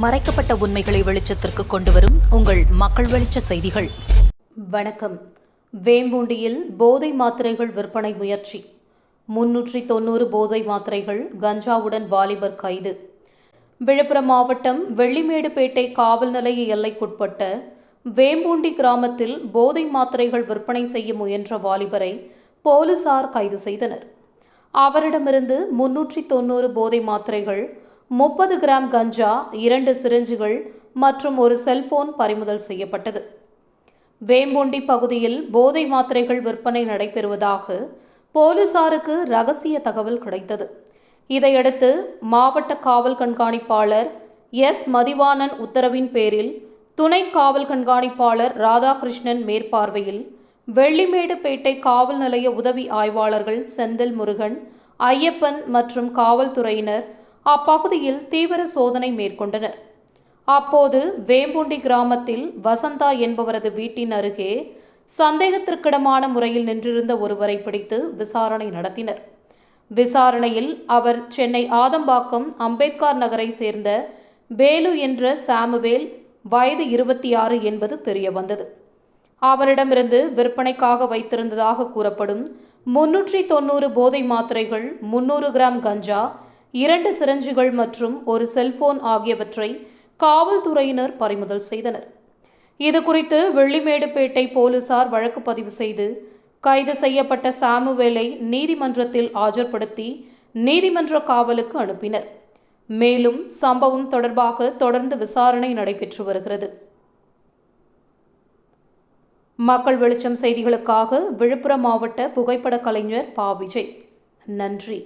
மறைக்கப்பட்ட உண்மைகளை வெளிச்சத்திற்கு கொண்டுவரும் உங்கள் மக்கள் வெளிச்ச செய்திகள். வணக்கம். வேம்பூண்டியில் போதை மாத்திரைகள் விற்பனை முயற்சி. 390 போதை மாத்திரைகள் கஞ்சாவுடன் வாலிபர் கைது. விழுப்புரம் மாவட்டம் வெள்ளிமேடுபேட்டை காவல் நிலைய எல்லைக்குட்பட்ட வேம்பூண்டி கிராமத்தில் போதை மாத்திரைகள் விற்பனை செய்ய முயன்ற வாலிபரை போலீசார் கைது செய்தனர். அவரிடமிருந்து 390 போதை மாத்திரைகள், 30 கிராம் கஞ்சா, 2 சிரிஞ்சுகள் மற்றும் ஒரு செல்போன் பறிமுதல் செய்யப்பட்டது. வேம்பூண்டி பகுதியில் போதை மாத்திரைகள் விற்பனை நடைபெறுவதாக போலீசாருக்கு ரகசிய தகவல் கிடைத்தது. இதையடுத்து மாவட்ட காவல் கண்காணிப்பாளர் எஸ். மதிவாணன் உத்தரவின் பேரில் துணை காவல் கண்காணிப்பாளர் ராதாகிருஷ்ணன் மேற்பார்வையில் வெள்ளிமேடுபேட்டை காவல் நிலைய உதவி ஆய்வாளர்கள் செந்தில் முருகன், ஐயப்பன் மற்றும் காவல்துறையினர் அப்பகுதியில் தீவிர சோதனை மேற்கொண்டனர். அப்போது வேம்பூண்டி கிராமத்தில் வசந்தா என்பவரது வீட்டின் அருகே சந்தேகத்திற்கிடமான முறையில் நின்றிருந்த ஒருவரை பிடித்து விசாரணை நடத்தினர். விசாரணையில் அவர் சென்னை ஆதம்பாக்கம் அம்பேத்கர் நகரை சேர்ந்த வேலு என்ற சாமுவேல், வயது 26 என்பது தெரியவந்தது. அவரிடமிருந்து விற்பனைக்காக வைத்திருந்ததாக கூறப்படும் 390 போதை மாத்திரைகள், 300 கிராம் கஞ்சா, 2 சிரஞ்சுகள் மற்றும் ஒரு செல்போன் ஆகியவற்றை காவல்துறையினர் பறிமுதல் செய்தனர். இதுகுறித்து வெள்ளிமேடுபேட்டை போலீசார் வழக்கு பதிவு செய்து கைது செய்யப்பட்ட சாமுவேலை நீதிமன்றத்தில் ஆஜர்படுத்தி நீதிமன்ற காவலுக்கு அனுப்பினர். மேலும் சம்பவம் தொடர்பாக தொடர்ந்து விசாரணை நடைபெற்று வருகிறது. மக்கள் வெளிச்சம் செய்திகளுக்காக விழுப்புரம் மாவட்ட புகைப்பட கலைஞர் பா. விஜய். நன்றி.